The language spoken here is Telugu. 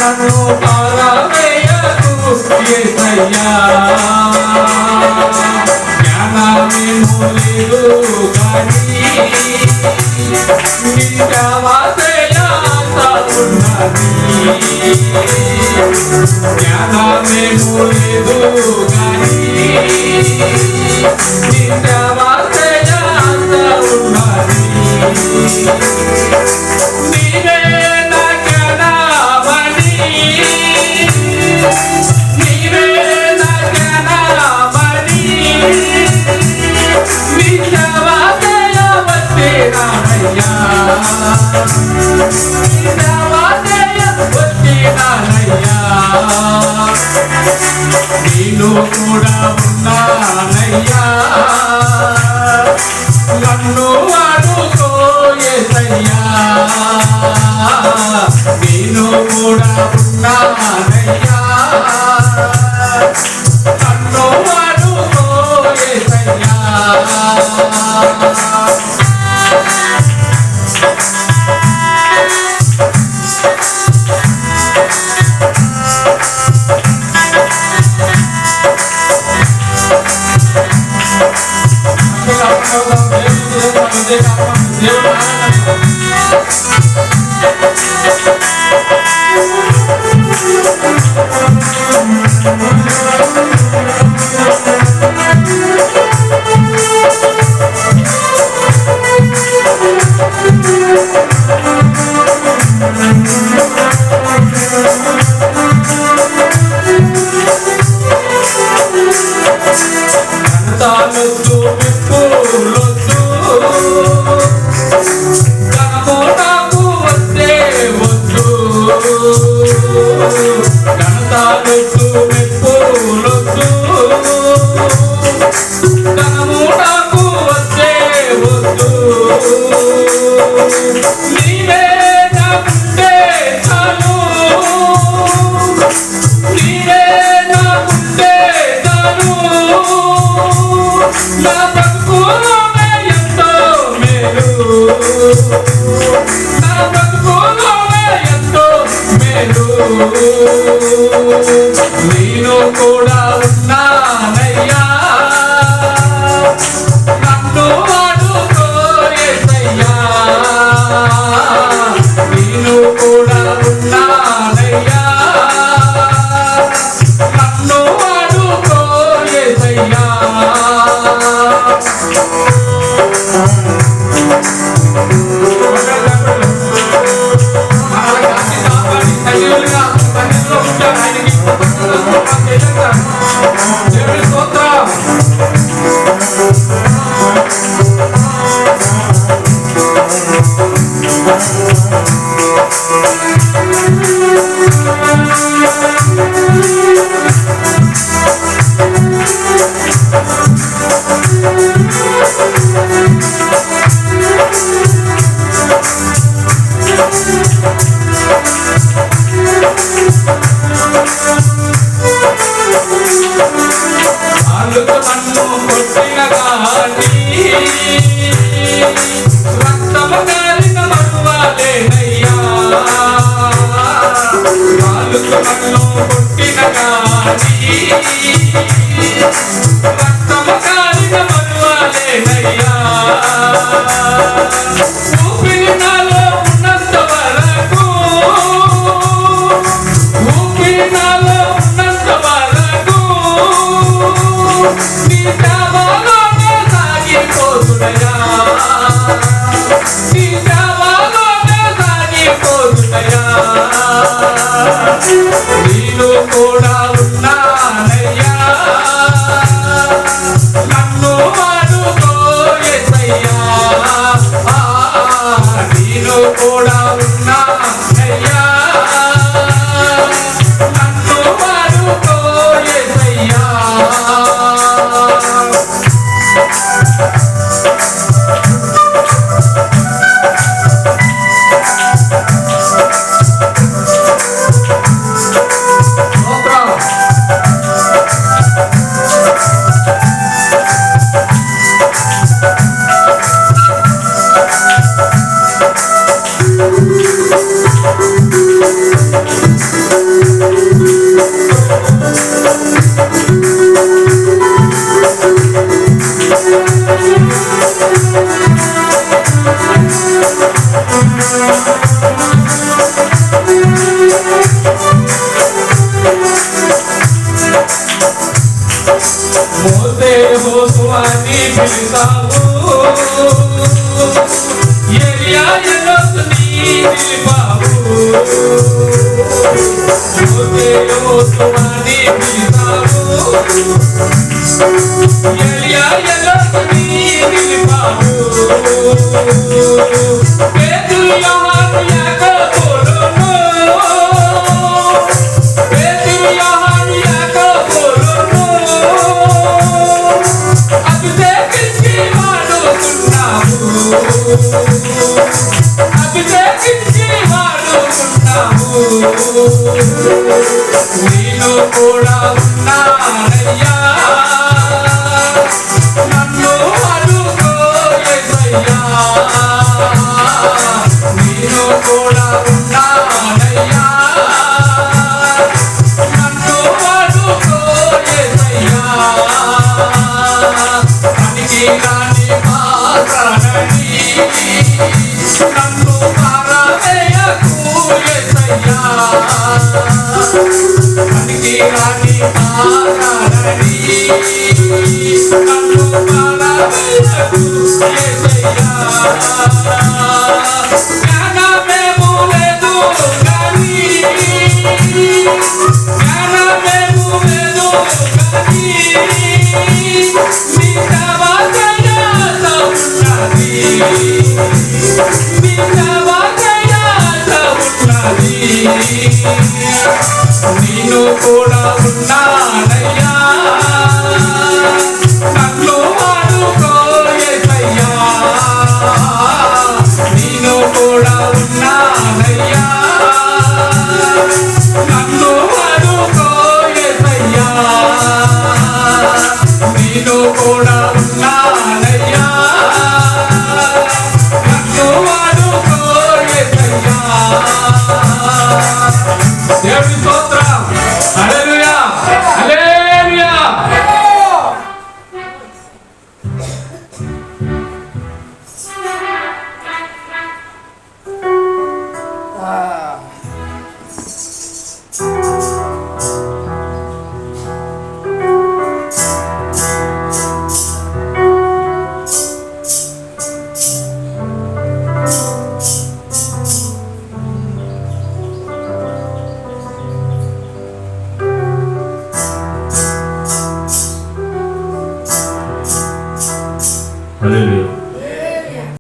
నన్ను పారవేయకు యేసయ్యా జ్ఞానమేమో లేదు కానీ నిత్యవాసయాస ఉన్నది జ్ఞానమేమో లేదు కానీ నిత్యవాసయాస ఉన్నది నీవే నా జ్ఞానమణి నీవే నా జ్ఞానమణి నిత్యవాసయ వచ్చినానయ్యా నిత్యవాసయ వచ్చినానయ్యా నీలో కూడా ఉన్నానయ్యా నన్ను అడుగో యేసయ్యా నేను కూడా ఉన్నానయ్యా నన్ను అడుగో యేసయ్యా తానొద్దు మెప్పులొద్దు తనకు వస్తే వద్దు ఘనతాలొద్దు మెప్పులొద్దు తనకు వస్తే వద్దు నీవే నాకుంటే చాలు నీవే నాకుంటే చాలు నా బ్రతుకులోనే ఎంతో మేలు నా బ్రతుకులోనే ఎంతో మేలు నేను కూడా ఉన్నానయ్యా నన్ను అడుగో యేసయ్యా నేను కూడా ఉన్నానయ్యా నన్ను అడుగో యేసయ్యా నీలో కూడా ఉన్నానయ్యా నన్ను అడుగో యేసయ్యా నీలో కూడా ఉన్నానయ్యా నన్ను అడుగో యేసయ్యా మోసే హోసువాని పిలిచావు, ఎలియా ఎలోతుని నిలిపావు. మోసే హోసువాని పిలిచావు, ఎలియా ఎలోతుని నిలిపావు. పేతురు యోహాను యాకోబులను, పేతురు యోహాను యాకోబులను అభిషేకించి వాడుకున్నావు, అభిషేకించి వాడుకున్నావు. నేను కూడా ఉన్నానయ్యా, నన్ను అడుగో యేసయ్యా. నేను కూడా ఉన్నానయ్యా, నన్ను అడుగో యేసయ్యా. పనికి రాని మాట్లాడని నన్ను పారవేయకు యేసయ్యా. పనికి రాని మాట్లాడని నన్ను పారవేయకు యేసయ్యా. జ్ఞానమేమో లేదు గాని, జ్ఞానమేమో లేదు గాని నీ సేవ చేయాస ఉన్నది, నీ సేవ చేయాస ఉన్నది. నేను కూడా ఉన్నానయ్యా, నన్ను వాడుకో యేసయ్యా. నేను కూడా ఉన్నానయ్యా, నన్ను వాడుకో యేసయ్యా. నేను కూడా ఉన్నానయ్యా, నన్ను వాడుకో యేసయ్యా. దేవుని స్తోత్రం. హల్లెలూయా, హల్లెలూయా. హల్లెలూయా.